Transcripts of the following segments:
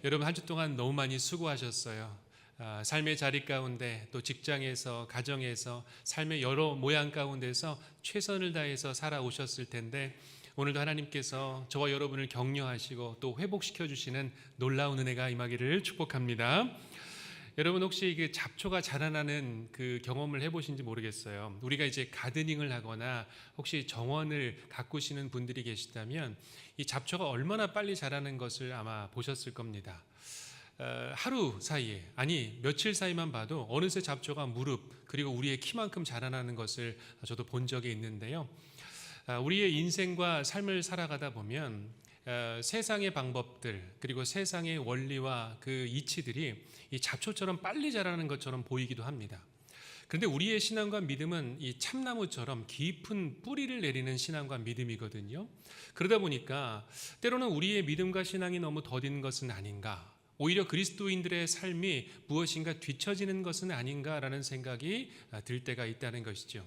여러분 한 주 동안 너무 많이 수고하셨어요. 삶의 자리 가운데 또 직장에서 가정에서 삶의 여러 모양 가운데서 최선을 다해서 살아오셨을 텐데 오늘도 하나님께서 저와 여러분을 격려하시고 또 회복시켜 주시는 놀라운 은혜가 임하기를 축복합니다. 여러분 혹시 그 잡초가 자라나는 그 경험을 해보신지 모르겠어요. 우리가 이제 가드닝을 하거나 혹시 정원을 가꾸시는 분들이 계시다면 이 잡초가 얼마나 빨리 자라는 것을 아마 보셨을 겁니다. 하루 사이에, 아니 며칠 사이만 봐도 어느새 잡초가 무릎 그리고 우리의 키만큼 자라나는 것을 저도 본 적이 있는데요. 우리의 인생과 삶을 살아가다 보면 세상의 방법들 그리고 세상의 원리와 그 이치들이 이 잡초처럼 빨리 자라는 것처럼 보이기도 합니다. 그런데 우리의 신앙과 믿음은 이 참나무처럼 깊은 뿌리를 내리는 신앙과 믿음이거든요. 그러다 보니까 때로는 우리의 믿음과 신앙이 너무 더딘 것은 아닌가, 오히려 그리스도인들의 삶이 무엇인가 뒤처지는 것은 아닌가라는 생각이 들 때가 있다는 것이죠.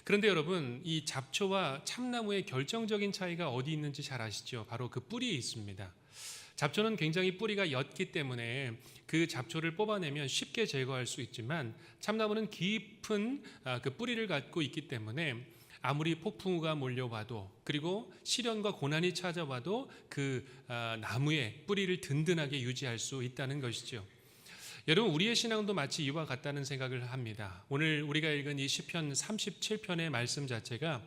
그런데 여러분, 이 잡초와 참나무의 결정적인 차이가 어디 있는지 잘 아시죠? 바로 그 뿌리에 있습니다. 잡초는 굉장히 뿌리가 옅기 때문에 그 잡초를 뽑아내면 쉽게 제거할 수 있지만 참나무는 깊은 그 뿌리를 갖고 있기 때문에 아무리 폭풍우가 몰려와도 그리고 시련과 고난이 찾아와도 그 나무의 뿌리를 든든하게 유지할 수 있다는 것이죠. 여러분, 우리의 신앙도 마치 이와 같다는 생각을 합니다. 오늘 우리가 읽은 이 시편 37편의 말씀 자체가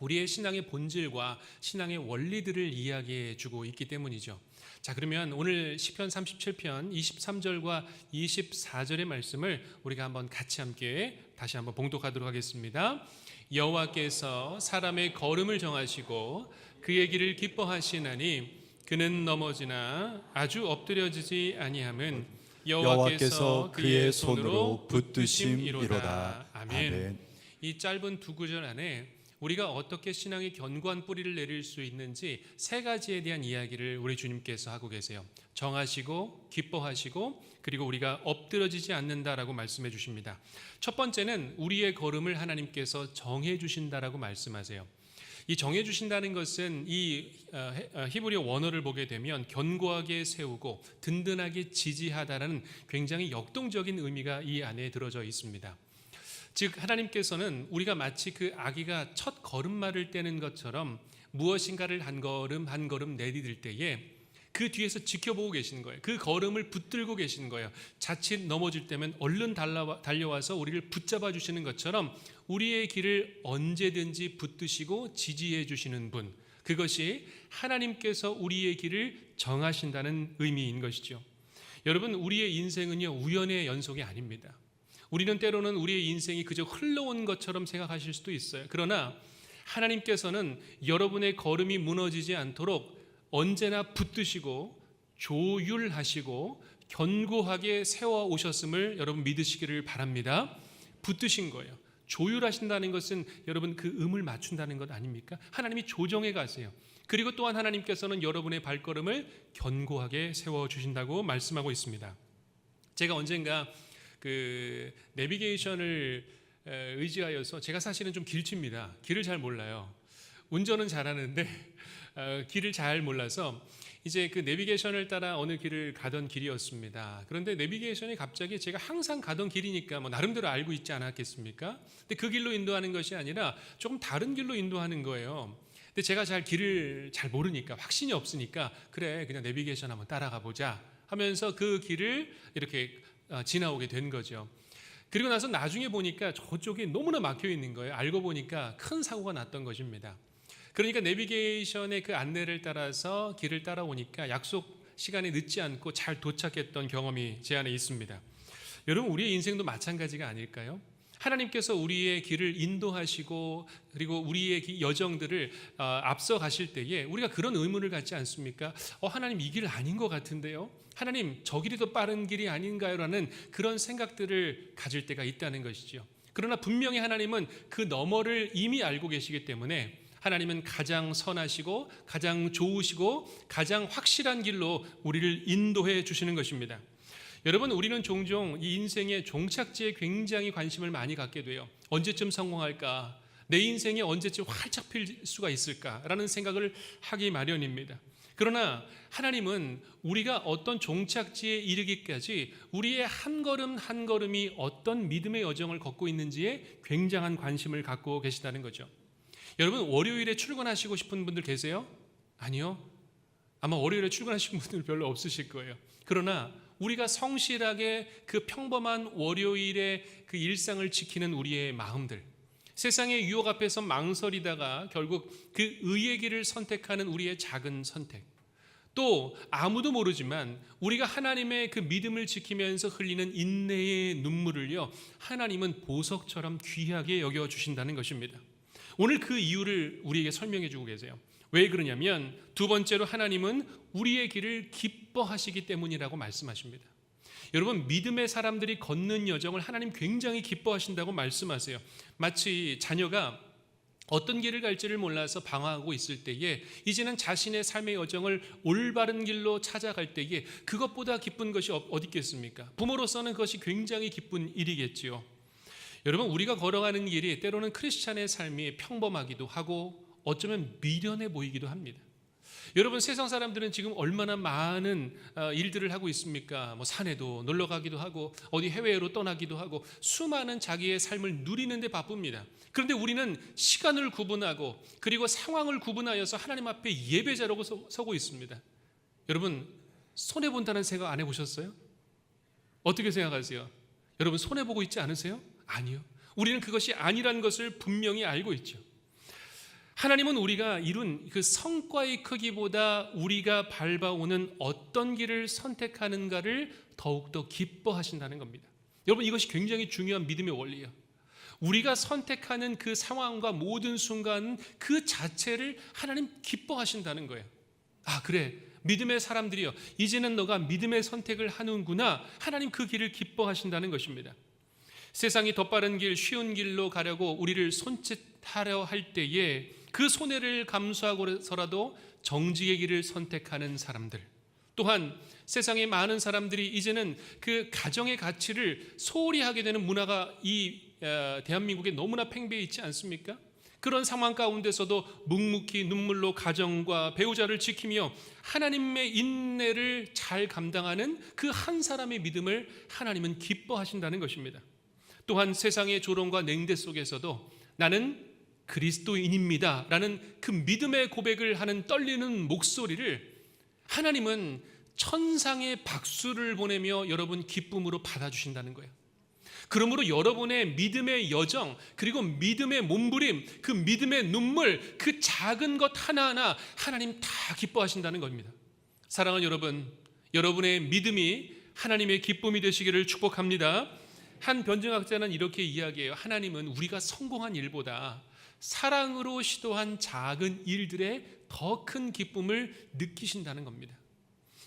우리의 신앙의 본질과 신앙의 원리들을 이야기해 주고 있기 때문이죠. 자, 그러면 오늘 시편 37편 23절과 24절의 말씀을 우리가 한번 같이 함께 다시 한번 봉독하도록 하겠습니다. 여호와께서 사람의 걸음을 정하시고 그의 길을 기뻐하시나니 그는 넘어지나 아주 엎드려지지 아니함은 여호와께서 그의 손으로 붙드심이로다. 아멘. 이 짧은 두 구절 안에 우리가 어떻게 신앙의 견고한 뿌리를 내릴 수 있는지 세 가지에 대한 이야기를 우리 주님께서 하고 계세요. 정하시고 기뻐하시고 그리고 우리가 엎드러지지 않는다라고 말씀해 주십니다. 첫 번째는 우리의 걸음을 하나님께서 정해 주신다라고 말씀하세요. 이 정해 주신다는 것은 이 히브리어 원어를 보게 되면 견고하게 세우고 든든하게 지지하다라는 굉장히 역동적인 의미가 이 안에 들어져 있습니다. 즉 하나님께서는 우리가 마치 그 아기가 첫 걸음마를 떼는 것처럼 무엇인가를 한 걸음 한 걸음 내디딜 때에 그 뒤에서 지켜보고 계시는 거예요. 그 걸음을 붙들고 계시는 거예요. 자칫 넘어질 때면 얼른 달려와서 우리를 붙잡아 주시는 것처럼 우리의 길을 언제든지 붙드시고 지지해 주시는 분, 그것이 하나님께서 우리의 길을 정하신다는 의미인 것이죠. 여러분, 우리의 인생은요 우연의 연속이 아닙니다. 우리는 때로는 우리의 인생이 그저 흘러온 것처럼 생각하실 수도 있어요. 그러나 하나님께서는 여러분의 걸음이 무너지지 않도록 언제나 붙드시고 조율하시고 견고하게 세워 오셨음을 여러분 믿으시기를 바랍니다. 붙드신 거예요. 조율하신다는 것은 여러분 그 음을 맞춘다는 것 아닙니까? 하나님이 조정해 가세요. 그리고 또한 하나님께서는 여러분의 발걸음을 견고하게 세워 주신다고 말씀하고 있습니다. 제가 언젠가 그 내비게이션을 의지하여서, 제가 사실은 좀 길칩니다. 길을 잘 몰라요. 운전은 잘하는데 길을 잘 몰라서 이제 그 내비게이션을 따라 어느 길을 가던 길이었습니다. 그런데 내비게이션이 갑자기 제가 항상 가던 길이니까 뭐 나름대로 알고 있지 않았겠습니까? 근데 그 길로 인도하는 것이 아니라 조금 다른 길로 인도하는 거예요. 근데 제가 길을 잘 모르니까, 확신이 없으니까 그래 그냥 내비게이션 한번 따라가 보자 하면서 그 길을 이렇게 지나오게 된 거죠. 그리고 나서 나중에 보니까 저쪽이 너무나 막혀 있는 거예요. 알고 보니까 큰 사고가 났던 것입니다. 그러니까 내비게이션의 그 안내를 따라서 길을 따라오니까 약속 시간에 늦지 않고 잘 도착했던 경험이 제 안에 있습니다. 여러분, 우리의 인생도 마찬가지가 아닐까요? 하나님께서 우리의 길을 인도하시고 그리고 우리의 여정들을 앞서 가실 때에 우리가 그런 의문을 갖지 않습니까? 하나님 이 길 아닌 것 같은데요? 하나님 저 길이 더 빠른 길이 아닌가요? 라는 그런 생각들을 가질 때가 있다는 것이죠. 그러나 분명히 하나님은 그 너머를 이미 알고 계시기 때문에 하나님은 가장 선하시고 가장 좋으시고 가장 확실한 길로 우리를 인도해 주시는 것입니다. 여러분, 우리는 종종 이 인생의 종착지에 굉장히 관심을 많이 갖게 돼요. 언제쯤 성공할까? 내 인생이 언제쯤 활짝 필 수가 있을까라는 생각을 하기 마련입니다. 그러나 하나님은 우리가 어떤 종착지에 이르기까지 우리의 한 걸음 한 걸음이 어떤 믿음의 여정을 걷고 있는지에 굉장한 관심을 갖고 계시다는 거죠. 여러분, 월요일에 출근하시고 싶은 분들 계세요? 아니요. 아마 월요일에 출근하시는 분들 별로 없으실 거예요. 그러나 우리가 성실하게 그 평범한 월요일의 그 일상을 지키는 우리의 마음들, 세상의 유혹 앞에서 망설이다가 결국 그 의의 길을 선택하는 우리의 작은 선택, 또 아무도 모르지만 우리가 하나님의 그 믿음을 지키면서 흘리는 인내의 눈물을요, 하나님은 보석처럼 귀하게 여겨주신다는 것입니다. 오늘 그 이유를 우리에게 설명해 주고 계세요. 왜 그러냐면 두 번째로 하나님은 우리의 길을 기뻐하시기 때문이라고 말씀하십니다. 여러분, 믿음의 사람들이 걷는 여정을 하나님 굉장히 기뻐하신다고 말씀하세요. 마치 자녀가 어떤 길을 갈지를 몰라서 방황하고 있을 때에 이제는 자신의 삶의 여정을 올바른 길로 찾아갈 때에 그것보다 기쁜 것이 어디 있겠습니까? 부모로서는 그것이 굉장히 기쁜 일이겠지요. 여러분, 우리가 걸어가는 길이 때로는 크리스찬의 삶이 평범하기도 하고 어쩌면 미련해 보이기도 합니다. 여러분, 세상 사람들은 지금 얼마나 많은 일들을 하고 있습니까? 뭐 산에도 놀러 가기도 하고 어디 해외로 떠나기도 하고 수많은 자기의 삶을 누리는 데 바쁩니다. 그런데 우리는 시간을 구분하고 그리고 상황을 구분하여서 하나님 앞에 예배자라고 서고 있습니다. 여러분, 손해본다는 생각 안 해보셨어요? 어떻게 생각하세요? 여러분, 손해보고 있지 않으세요? 아니요. 우리는 그것이 아니란 것을 분명히 알고 있죠. 하나님은 우리가 이룬 그 성과의 크기보다 우리가 밟아오는 어떤 길을 선택하는가를 더욱더 기뻐하신다는 겁니다. 여러분, 이것이 굉장히 중요한 믿음의 원리예요. 우리가 선택하는 그 상황과 모든 순간 그 자체를 하나님 기뻐하신다는 거예요. 아, 그래, 믿음의 사람들이요, 이제는 너가 믿음의 선택을 하는구나. 하나님 그 길을 기뻐하신다는 것입니다. 세상이 더 빠른 길, 쉬운 길로 가려고 우리를 손짓하려 할 때에 그 손해를 감수하고서라도 정직의 길을 선택하는 사람들, 또한 세상의 많은 사람들이 이제는 그 가정의 가치를 소홀히 하게 되는 문화가 이 대한민국에 너무나 팽배해 있지 않습니까? 그런 상황 가운데서도 묵묵히 눈물로 가정과 배우자를 지키며 하나님의 인내를 잘 감당하는 그 한 사람의 믿음을 하나님은 기뻐하신다는 것입니다. 또한 세상의 조롱과 냉대 속에서도 나는 그리스도인입니다 라는 그 믿음의 고백을 하는 떨리는 목소리를 하나님은 천상의 박수를 보내며 여러분 기쁨으로 받아주신다는 거예요. 그러므로 여러분의 믿음의 여정, 그리고 믿음의 몸부림, 그 믿음의 눈물, 그 작은 것 하나하나 하나님 다 기뻐하신다는 겁니다. 사랑하는 여러분, 여러분의 믿음이 하나님의 기쁨이 되시기를 축복합니다. 한 변증학자는 이렇게 이야기해요. 하나님은 우리가 성공한 일보다 사랑으로 시도한 작은 일들에 더 큰 기쁨을 느끼신다는 겁니다.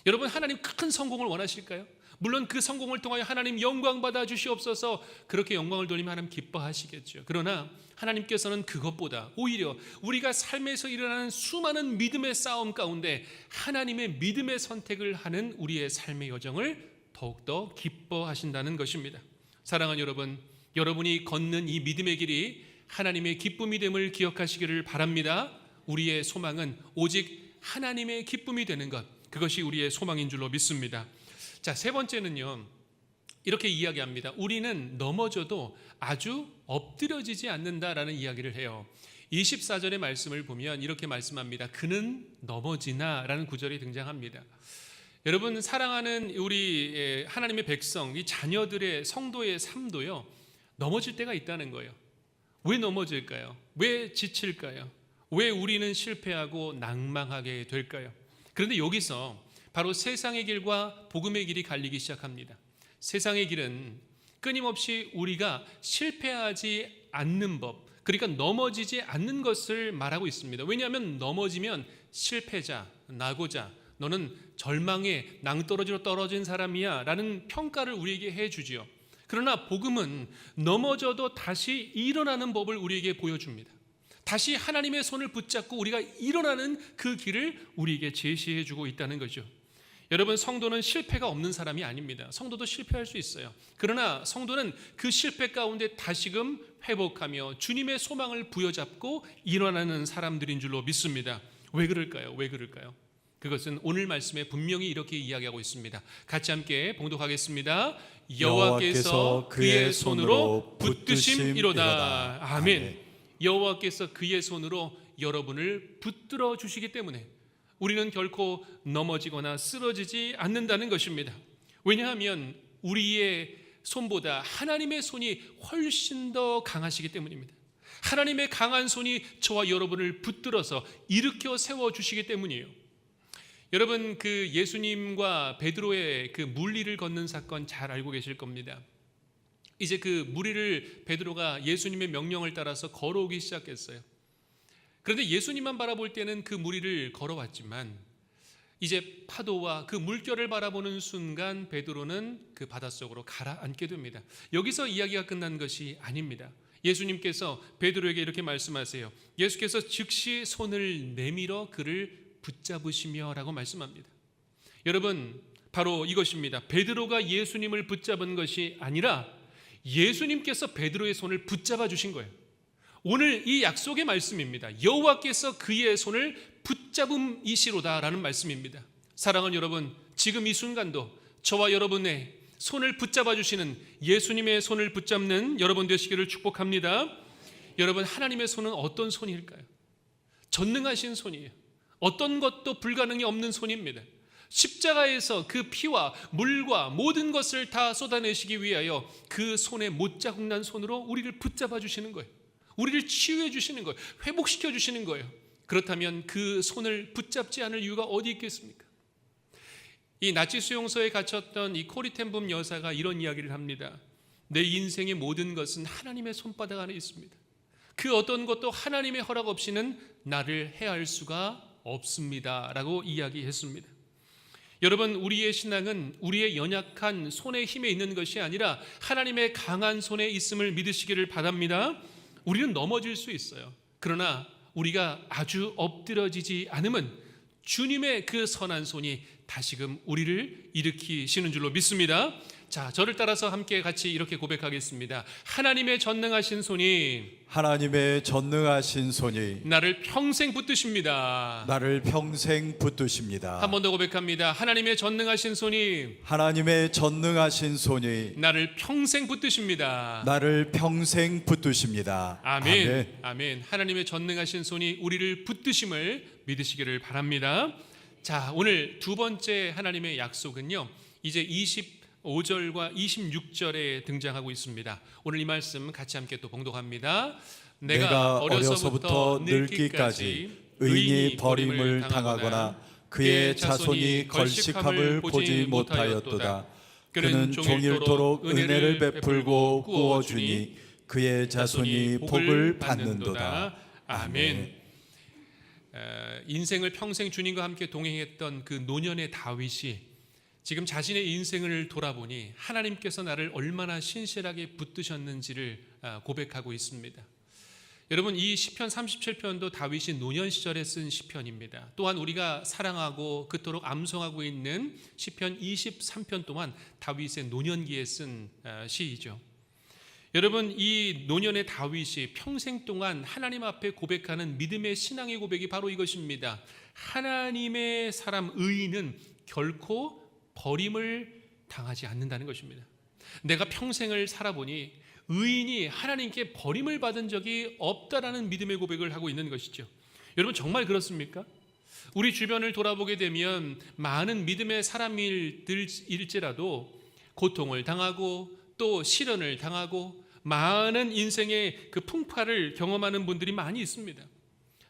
여러분, 하나님 큰 성공을 원하실까요? 물론 그 성공을 통하여 하나님 영광 받아 주시옵소서. 그렇게 영광을 돌리면 하나님 기뻐하시겠죠. 그러나 하나님께서는 그것보다 오히려 우리가 삶에서 일어나는 수많은 믿음의 싸움 가운데 하나님의 믿음의 선택을 하는 우리의 삶의 여정을 더욱더 기뻐하신다는 것입니다. 사랑하는 여러분, 여러분이 걷는 이 믿음의 길이 하나님의 기쁨이 됨을 기억하시기를 바랍니다. 우리의 소망은 오직 하나님의 기쁨이 되는 것, 그것이 우리의 소망인 줄로 믿습니다. 자, 세 번째는요, 이렇게 이야기합니다. 우리는 넘어져도 아주 엎드려지지 않는다라는 이야기를 해요. 24절의 말씀을 보면 이렇게 말씀합니다. 그는 넘어지나 라는 구절이 등장합니다. 여러분, 사랑하는 우리 하나님의 백성, 이 자녀들의 성도의 삶도요, 넘어질 때가 있다는 거예요. 왜 넘어질까요? 왜 지칠까요? 왜 우리는 실패하고 낭망하게 될까요? 그런데 여기서 바로 세상의 길과 복음의 길이 갈리기 시작합니다. 세상의 길은 끊임없이 우리가 실패하지 않는 법, 그러니까 넘어지지 않는 것을 말하고 있습니다. 왜냐하면 넘어지면 실패자, 나고자, 너는 절망에 낭떠러지로 떨어진 사람이야 라는 평가를 우리에게 해주지요. 그러나 복음은 넘어져도 다시 일어나는 법을 우리에게 보여줍니다. 다시 하나님의 손을 붙잡고 우리가 일어나는 그 길을 우리에게 제시해 주고 있다는 거죠. 여러분, 성도는 실패가 없는 사람이 아닙니다. 성도도 실패할 수 있어요. 그러나 성도는 그 실패 가운데 다시금 회복하며 주님의 소망을 부여잡고 일어나는 사람들인 줄로 믿습니다. 왜 그럴까요? 왜 그럴까요? 그것은 오늘 말씀에 분명히 이렇게 이야기하고 있습니다. 같이 함께 봉독하겠습니다. 여호와께서 그의 손으로 붙드심이로다. 아멘. 여호와께서 그의 손으로 여러분을 붙들어 주시기 때문에 우리는 결코 넘어지거나 쓰러지지 않는다는 것입니다. 왜냐하면 우리의 손보다 하나님의 손이 훨씬 더 강하시기 때문입니다. 하나님의 강한 손이 저와 여러분을 붙들어서 일으켜 세워 주시기 때문이에요. 여러분, 그 예수님과 베드로의 그 물리를 걷는 사건 잘 알고 계실 겁니다. 이제 그 무리를 베드로가 예수님의 명령을 따라서 걸어오기 시작했어요. 그런데 예수님만 바라볼 때는 그 무리를 걸어왔지만 이제 파도와 그 물결을 바라보는 순간 베드로는 그 바닷속으로 가라앉게 됩니다. 여기서 이야기가 끝난 것이 아닙니다. 예수님께서 베드로에게 이렇게 말씀하세요. 예수께서 즉시 손을 내밀어 그를 붙잡으시며 라고 말씀합니다. 여러분, 바로 이것입니다. 베드로가 예수님을 붙잡은 것이 아니라 예수님께서 베드로의 손을 붙잡아 주신 거예요. 오늘 이 약속의 말씀입니다. 여호와께서 그의 손을 붙잡음이시로다 라는 말씀입니다. 사랑하는 여러분, 지금 이 순간도 저와 여러분의 손을 붙잡아 주시는 예수님의 손을 붙잡는 여러분 되시기를 축복합니다. 여러분, 하나님의 손은 어떤 손일까요? 전능하신 손이에요. 어떤 것도 불가능이 없는 손입니다. 십자가에서 그 피와 물과 모든 것을 다 쏟아내시기 위하여 그 손에 못자국 난 손으로 우리를 붙잡아 주시는 거예요. 우리를 치유해 주시는 거예요. 회복시켜 주시는 거예요. 그렇다면 그 손을 붙잡지 않을 이유가 어디 있겠습니까? 이 나치 수용소에 갇혔던 이 코리텐붐 여사가 이런 이야기를 합니다. 내 인생의 모든 것은 하나님의 손바닥 안에 있습니다. 그 어떤 것도 하나님의 허락 없이는 나를 해할 수가 없습니다 라고 이야기했습니다. 여러분, 우리의 신앙은 우리의 연약한 손의 힘에 있는 것이 아니라 하나님의 강한 손에 있음을 믿으시기를 바랍니다. 우리는 넘어질 수 있어요. 그러나 우리가 아주 엎드러지지 않으면 주님의 그 선한 손이 다시금 우리를 일으키시는 줄로 믿습니다. 자, 저를 따라서 함께 같이 이렇게 고백하겠습니다. 하나님의 전능하신 손이 나를 평생 붙드십니다. 나를 평생 붙드십니다. 한 번 더 고백합니다. 하나님의 전능하신 손이 나를 평생 붙드십니다. 나를 평생 붙드십니다. 아멘. 아멘. 하나님의 전능하신 손이 우리를 붙드심을 믿으시기를 바랍니다. 자, 오늘 두 번째 하나님의 약속은요, 이제 25절과 26절에 등장하고 있습니다. 오늘 이 말씀 같이 함께 또 봉독합니다. 내가 어려서부터 늙기까지 의인이 버림을 당하거나 그의 자손이 걸식함을 보지 못하였도다. 그는 종일토록 은혜를 베풀고 구워주니 그의 자손이 복을 받는도다. 아멘. 인생을 평생 주님과 함께 동행했던 그 노년의 다윗이 지금 자신의 인생을 돌아보니 하나님께서 나를 얼마나 신실하게 붙드셨는지를 고백하고 있습니다. 여러분, 이 시편 37편도 다윗이 노년 시절에 쓴 시편입니다. 또한 우리가 사랑하고 그토록 암송하고 있는 시편 23편 또한 다윗의 노년기에 쓴 시이죠. 여러분, 이 노년의 다윗이 평생 동안 하나님 앞에 고백하는 믿음의 신앙의 고백이 바로 이것입니다. 하나님의 사람 의인은 결코 버림을 당하지 않는다는 것입니다. 내가 평생을 살아보니 의인이 하나님께 버림을 받은 적이 없다라는 믿음의 고백을 하고 있는 것이죠. 여러분, 정말 그렇습니까? 우리 주변을 돌아보게 되면 많은 믿음의 사람일지라도 고통을 당하고 또 시련을 당하고 많은 인생의 그 풍파를 경험하는 분들이 많이 있습니다.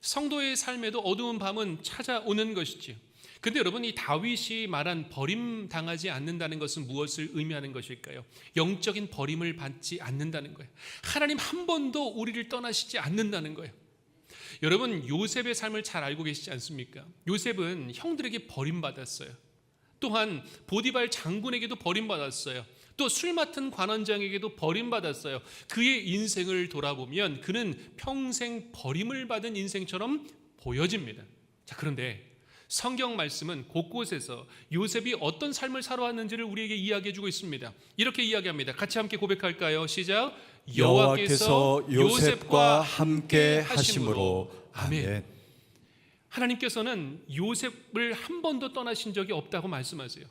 성도의 삶에도 어두운 밤은 찾아오는 것이지요. 근데 여러분, 이 다윗이 말한 버림당하지 않는다는 것은 무엇을 의미하는 것일까요? 영적인 버림을 받지 않는다는 거예요. 하나님 한 번도 우리를 떠나시지 않는다는 거예요. 여러분, 요셉의 삶을 잘 알고 계시지 않습니까? 요셉은 형들에게 버림받았어요. 또한 보디발 장군에게도 버림받았어요. 또 술 맡은 관원장에게도 버림받았어요. 그의 인생을 돌아보면 그는 평생 버림을 받은 인생처럼 보여집니다. 자, 그런데 성경 말씀은 곳곳에서 요셉이 어떤 삶을 살아왔는지를 우리에게 이야기해주고 있습니다. 이렇게 이야기합니다. 같이 함께 고백할까요? 시작. 여호와께서 요셉과 함께 하심으로. 아멘. 하나님께서는 요셉을 한 번도 떠나신 적이 없다고 말씀하세요.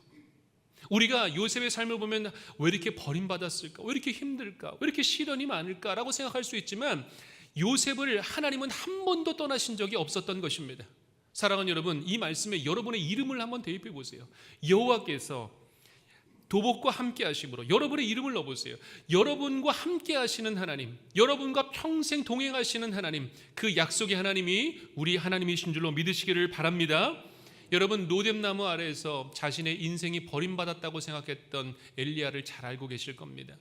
우리가 요셉의 삶을 보면 왜 이렇게 버림받았을까? 왜 이렇게 힘들까? 왜 이렇게 시련이 많을까라고 생각할 수 있지만 요셉을 하나님은 한 번도 떠나신 적이 없었던 것입니다. 사랑하는 여러분, 이 말씀에 여러분의 이름을 한번 대입해 보세요. 여호와께서 도복과 함께 하심으로 여러분의 이름을 넣어보세요. 여러분과 함께 하시는 하나님, 여러분과 평생 동행하시는 하나님, 그 약속의 하나님이 우리 하나님이신 줄로 믿으시기를 바랍니다. 여러분, 노뎀나무 아래에서 자신의 인생이 버림받았다고 생각했던 엘리야를 잘 알고 계실 겁니다.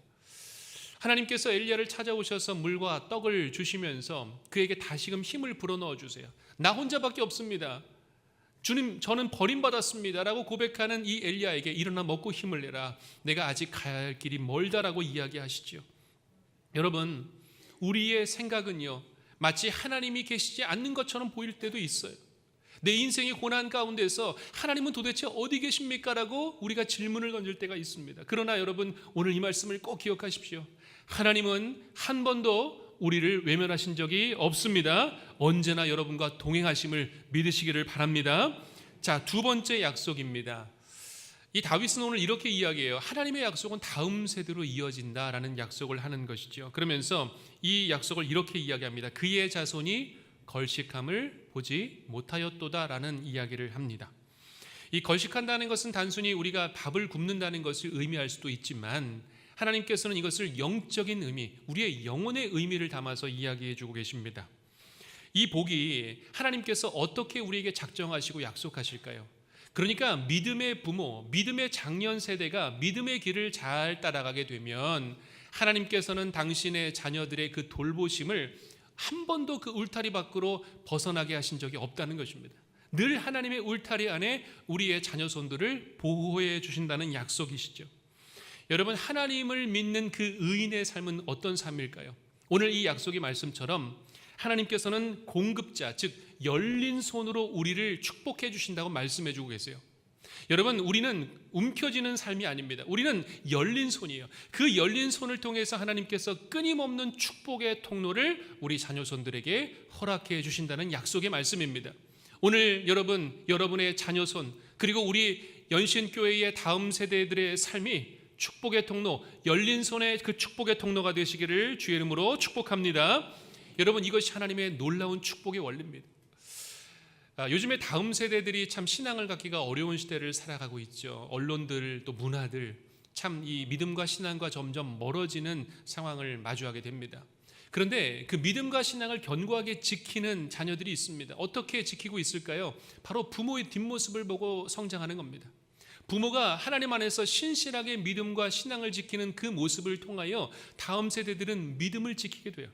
하나님께서 엘리야를 찾아오셔서 물과 떡을 주시면서 그에게 다시금 힘을 불어넣어 주세요. 나 혼자밖에 없습니다. 주님, 저는 버림받았습니다 라고 고백하는 이 엘리야에게 일어나 먹고 힘을 내라. 내가 아직 가야 할 길이 멀다라고 이야기하시죠. 여러분, 우리의 생각은요, 마치 하나님이 계시지 않는 것처럼 보일 때도 있어요. 내 인생의 고난 가운데서 하나님은 도대체 어디 계십니까? 라고 우리가 질문을 던질 때가 있습니다. 그러나 여러분, 오늘 이 말씀을 꼭 기억하십시오. 하나님은 한 번도 우리를 외면하신 적이 없습니다. 언제나 여러분과 동행하심을 믿으시기를 바랍니다. 자, 두 번째 약속입니다. 이 다윗은 오늘 이렇게 이야기해요. 하나님의 약속은 다음 세대로 이어진다라는 약속을 하는 것이죠. 그러면서 이 약속을 이렇게 이야기합니다. 그의 자손이 걸식함을 보지 못하였도다라는 이야기를 합니다. 이 걸식한다는 것은 단순히 우리가 밥을 굶는다는 것을 의미할 수도 있지만 하나님께서는 이것을 영적인 의미, 우리의 영혼의 의미를 담아서 이야기해 주고 계십니다. 이 복이 하나님께서 어떻게 우리에게 작정하시고 약속하실까요? 그러니까 믿음의 부모, 믿음의 장년 세대가 믿음의 길을 잘 따라가게 되면 하나님께서는 당신의 자녀들의 그 돌보심을 한 번도 그 울타리 밖으로 벗어나게 하신 적이 없다는 것입니다. 늘 하나님의 울타리 안에 우리의 자녀손들을 보호해 주신다는 약속이시죠. 여러분, 하나님을 믿는 그 의인의 삶은 어떤 삶일까요? 오늘 이 약속의 말씀처럼 하나님께서는 공급자, 즉 열린 손으로 우리를 축복해 주신다고 말씀해 주고 계세요. 여러분, 우리는 움켜쥐는 삶이 아닙니다. 우리는 열린 손이에요. 그 열린 손을 통해서 하나님께서 끊임없는 축복의 통로를 우리 자녀손들에게 허락해 주신다는 약속의 말씀입니다. 오늘 여러분의 자녀손, 그리고 우리 연신교회의 다음 세대들의 삶이 축복의 통로, 열린 손의 그 축복의 통로가 되시기를 주의 이름으로 축복합니다. 여러분, 이것이 하나님의 놀라운 축복의 원리입니다. 요즘에 다음 세대들이 참 신앙을 갖기가 어려운 시대를 살아가고 있죠. 언론들 또 문화들 참 이 믿음과 신앙과 점점 멀어지는 상황을 마주하게 됩니다. 그런데 그 믿음과 신앙을 견고하게 지키는 자녀들이 있습니다. 어떻게 지키고 있을까요? 바로 부모의 뒷모습을 보고 성장하는 겁니다. 부모가 하나님 안에서 신실하게 믿음과 신앙을 지키는 그 모습을 통하여 다음 세대들은 믿음을 지키게 돼요.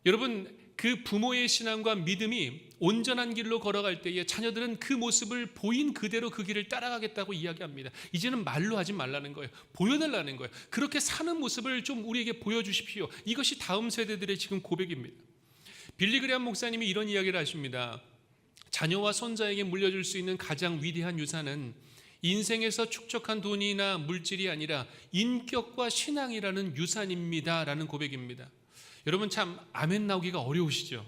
여러분, 그 부모의 신앙과 믿음이 온전한 길로 걸어갈 때에 자녀들은 그 모습을 보인 그대로 그 길을 따라가겠다고 이야기합니다. 이제는 말로 하지 말라는 거예요. 보여달라는 거예요. 그렇게 사는 모습을 좀 우리에게 보여주십시오. 이것이 다음 세대들의 지금 고백입니다. 빌리 그레함 목사님이 이런 이야기를 하십니다. 자녀와 손자에게 물려줄 수 있는 가장 위대한 유산은 인생에서 축적한 돈이나 물질이 아니라 인격과 신앙이라는 유산입니다 라는 고백입니다. 여러분, 참 아멘 나오기가 어려우시죠?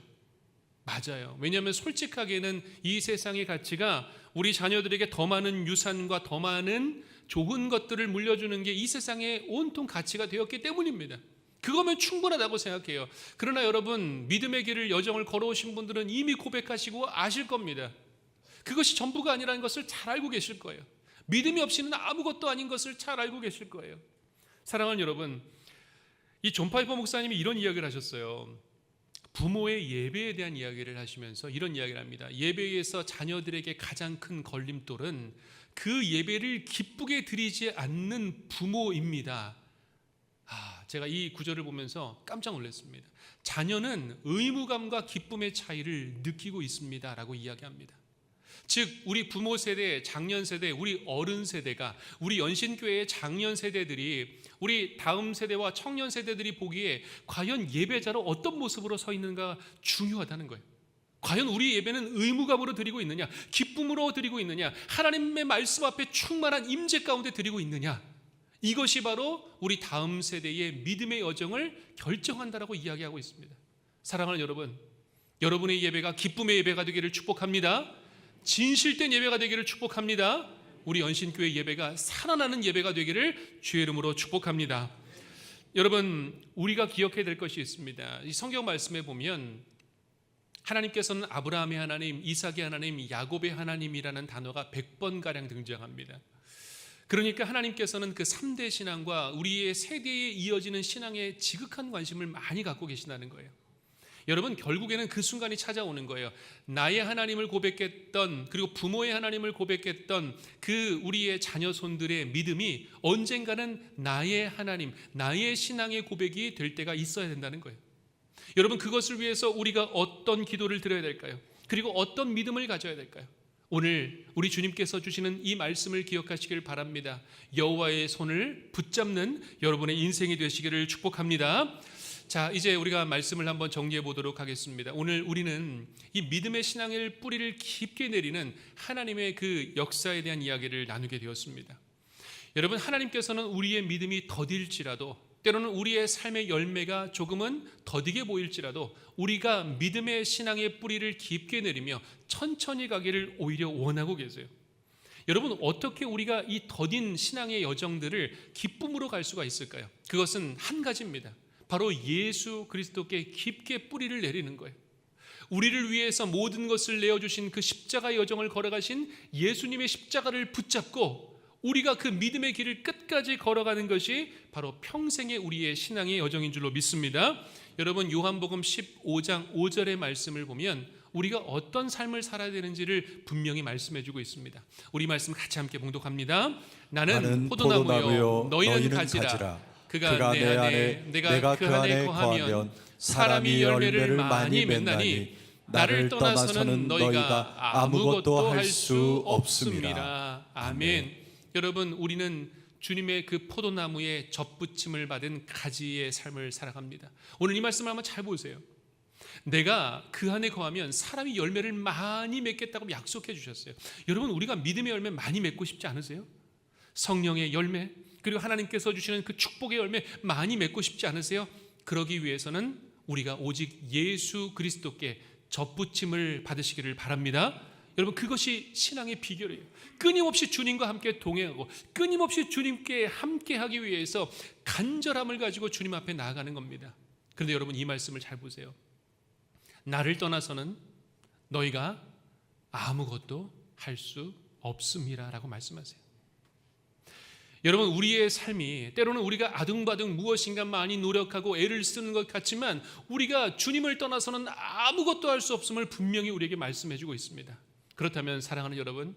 맞아요. 왜냐하면 솔직하게는 이 세상의 가치가 우리 자녀들에게 더 많은 유산과 더 많은 좋은 것들을 물려주는 게 이 세상의 온통 가치가 되었기 때문입니다. 그거면 충분하다고 생각해요. 그러나 여러분, 믿음의 길을 여정을 걸어오신 분들은 이미 고백하시고 아실 겁니다. 그것이 전부가 아니라는 것을 잘 알고 계실 거예요. 믿음이 없이는 아무것도 아닌 것을 잘 알고 계실 거예요. 사랑하는 여러분, 이 존 파이퍼 목사님이 이런 이야기를 하셨어요. 부모의 예배에 대한 이야기를 하시면서 이런 이야기를 합니다. 예배에서 자녀들에게 가장 큰 걸림돌은 그 예배를 기쁘게 드리지 않는 부모입니다. 제가 이 구절을 보면서 깜짝 놀랐습니다. 자녀는 의무감과 기쁨의 차이를 느끼고 있습니다 라고 이야기합니다. 즉 우리 부모 세대, 장년 세대, 우리 어른 세대가, 우리 연신교회의 장년 세대들이, 우리 다음 세대와 청년 세대들이 보기에 과연 예배자로 어떤 모습으로 서 있는가 중요하다는 거예요. 과연 우리 예배는 의무감으로 드리고 있느냐, 기쁨으로 드리고 있느냐, 하나님의 말씀 앞에 충만한 임재 가운데 드리고 있느냐, 이것이 바로 우리 다음 세대의 믿음의 여정을 결정한다라고 이야기하고 있습니다. 사랑하는 여러분, 여러분의 예배가 기쁨의 예배가 되기를 축복합니다. 진실된 예배가 되기를 축복합니다. 우리 연신교회 예배가 살아나는 예배가 되기를 주의 이름으로 축복합니다. 여러분, 우리가 기억해야 될 것이 있습니다. 이 성경 말씀에 보면 하나님께서는 아브라함의 하나님, 이삭의 하나님, 야곱의 하나님이라는 단어가 100번가량 등장합니다. 그러니까 하나님께서는 그 3대 신앙과 우리의 세대에 이어지는 신앙에 지극한 관심을 많이 갖고 계시다는 거예요. 여러분, 결국에는 그 순간이 찾아오는 거예요. 나의 하나님을 고백했던, 그리고 부모의 하나님을 고백했던 그 우리의 자녀손들의 믿음이 언젠가는 나의 하나님, 나의 신앙의 고백이 될 때가 있어야 된다는 거예요. 여러분, 그것을 위해서 우리가 어떤 기도를 드려야 될까요? 그리고 어떤 믿음을 가져야 될까요? 오늘 우리 주님께서 주시는 이 말씀을 기억하시길 바랍니다. 여호와의 손을 붙잡는 여러분의 인생이 되시기를 축복합니다. 자, 이제 우리가 말씀을 한번 정리해 보도록 하겠습니다. 오늘 우리는 이 믿음의 신앙의 뿌리를 깊게 내리는 하나님의 그 역사에 대한 이야기를 나누게 되었습니다. 여러분, 하나님께서는 우리의 믿음이 더딜지라도, 때로는 우리의 삶의 열매가 조금은 더디게 보일지라도 우리가 믿음의 신앙의 뿌리를 깊게 내리며 천천히 가기를 오히려 원하고 계세요. 여러분, 어떻게 우리가 이 더딘 신앙의 여정들을 기쁨으로 갈 수가 있을까요? 그것은 한 가지입니다. 바로 예수 그리스도께 깊게 뿌리를 내리는 거예요. 우리를 위해서 모든 것을 내어주신 그 십자가의 여정을 걸어가신 예수님의 십자가를 붙잡고 우리가 그 믿음의 길을 끝까지 걸어가는 것이 바로 평생의 우리의 신앙의 여정인 줄로 믿습니다. 여러분, 요한복음 15장 5절의 말씀을 보면 우리가 어떤 삶을 살아야 되는지를 분명히 말씀해주고 있습니다. 우리 말씀 같이 함께 봉독합니다. 나는 포도나무요 너희는 가지라. 그가 내 안에 내가 그 안에 거하면 사람이 열매를 많이 맺나니 나를 떠나서는 너희가 아무것도 할 수 없음이라. 아멘. 여러분, 우리는 주님의 그 포도나무에 접붙임을 받은 가지의 삶을 살아갑니다. 오늘 이 말씀을 한번 잘 보세요. 내가 그 안에 거하면 사람이 열매를 많이 맺겠다고 약속해 주셨어요. 여러분, 우리가 믿음의 열매 많이 맺고 싶지 않으세요? 성령의 열매, 그리고 하나님께서 주시는 그 축복의 열매 많이 맺고 싶지 않으세요? 그러기 위해서는 우리가 오직 예수 그리스도께 접붙임을 받으시기를 바랍니다. 여러분, 그것이 신앙의 비결이에요. 끊임없이 주님과 함께 동행하고 끊임없이 주님께 함께하기 위해서 간절함을 가지고 주님 앞에 나아가는 겁니다. 그런데 여러분, 이 말씀을 잘 보세요. 나를 떠나서는 너희가 아무것도 할 수 없음이라 라고 말씀하세요. 여러분, 우리의 삶이 때로는 우리가 아둥바둥 무엇인가 많이 노력하고 애를 쓰는 것 같지만 우리가 주님을 떠나서는 아무것도 할 수 없음을 분명히 우리에게 말씀해 주고 있습니다. 그렇다면 사랑하는 여러분,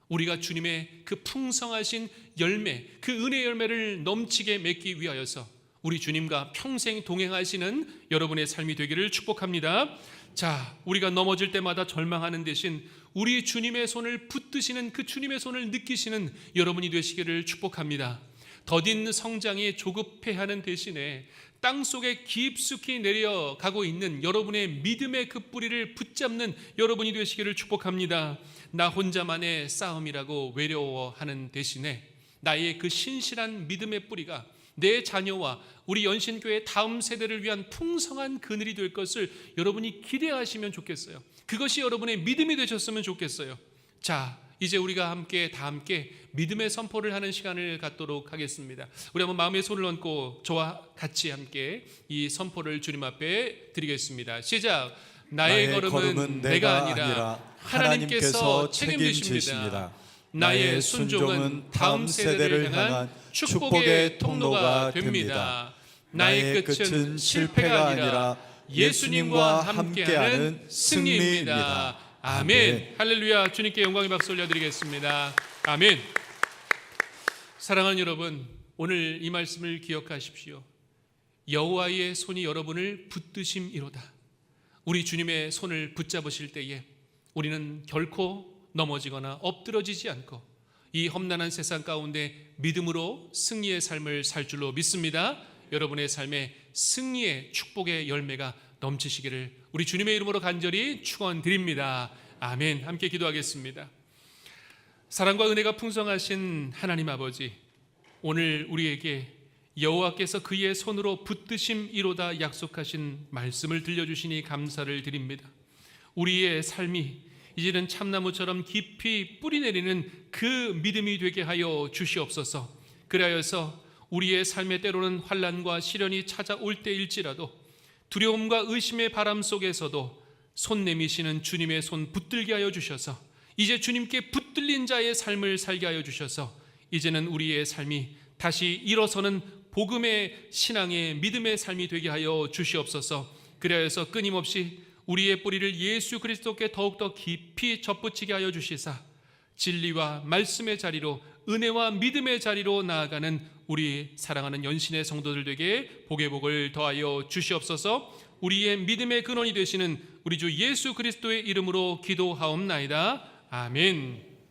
우리가 주님의 그 풍성하신 열매, 그 은혜의 열매를 넘치게 맺기 위하여서 우리 주님과 평생 동행하시는 여러분의 삶이 되기를 축복합니다. 자, 우리가 넘어질 때마다 절망하는 대신 우리 주님의 손을 붙드시는 그 주님의 손을 느끼시는 여러분이 되시기를 축복합니다. 더딘 성장이 조급해하는 대신에 땅속에 깊숙이 내려가고 있는 여러분의 믿음의 그 뿌리를 붙잡는 여러분이 되시기를 축복합니다. 나 혼자만의 싸움이라고 외로워하는 대신에 나의 그 신실한 믿음의 뿌리가 내 자녀와 우리 연신교회 다음 세대를 위한 풍성한 그늘이 될 것을 여러분이 기대하시면 좋겠어요. 그것이 여러분의 믿음이 되셨으면 좋겠어요. 자, 이제 우리가 다 함께 믿음의 선포를 하는 시간을 갖도록 하겠습니다. 우리 한번 마음에 손을 얹고 저와 같이 함께 이 선포를 주님 앞에 드리겠습니다. 시작. 나의 걸음은 내가 아니라 하나님께서 책임지십니다. 나의 순종은 다음 세대를 향한 축복의 통로가 됩니다. 나의 끝은 실패가 아니라 예수님과 함께하는 승리입니다. 아멘. 할렐루야. 주님께 영광의 박수 올려드리겠습니다. 아멘. 사랑하는 여러분, 오늘 이 말씀을 기억하십시오. 여호와의 손이 여러분을 붙드심이로다. 우리 주님의 손을 붙잡으실 때에 우리는 결코 넘어지거나 엎드러지지 않고 이 험난한 세상 가운데 믿음으로 승리의 삶을 살 줄로 믿습니다. 여러분의 삶에 승리의 축복의 열매가 넘치시기를 우리 주님의 이름으로 간절히 축원드립니다. 아멘. 함께 기도하겠습니다. 사랑과 은혜가 풍성하신 하나님 아버지, 오늘 우리에게 여호와께서 그의 손으로 붙드심이로다 약속하신 말씀을 들려주시니 감사를 드립니다. 우리의 삶이 이제는 참나무처럼 깊이 뿌리 내리는 그 믿음이 되게 하여 주시옵소서. 그리하여서 우리의 삶의 때로는 환난과 시련이 찾아올 때일지라도 두려움과 의심의 바람 속에서도 손 내미시는 주님의 손 붙들게 하여 주셔서 이제 주님께 붙들린 자의 삶을 살게 하여 주셔서 이제는 우리의 삶이 다시 일어서는 복음의 신앙의 믿음의 삶이 되게 하여 주시옵소서. 그리하여서 끊임없이 우리의 뿌리를 예수 그리스도께 더욱더 깊이 접붙이게 하여 주시사 진리와 말씀의 자리로 은혜와 믿음의 자리로 나아가는 우리 사랑하는 연신의 성도들 되게 복의 복을 더하여 주시옵소서. 우리의 믿음의 근원이 되시는 우리 주 예수 그리스도의 이름으로 기도하옵나이다. 아멘.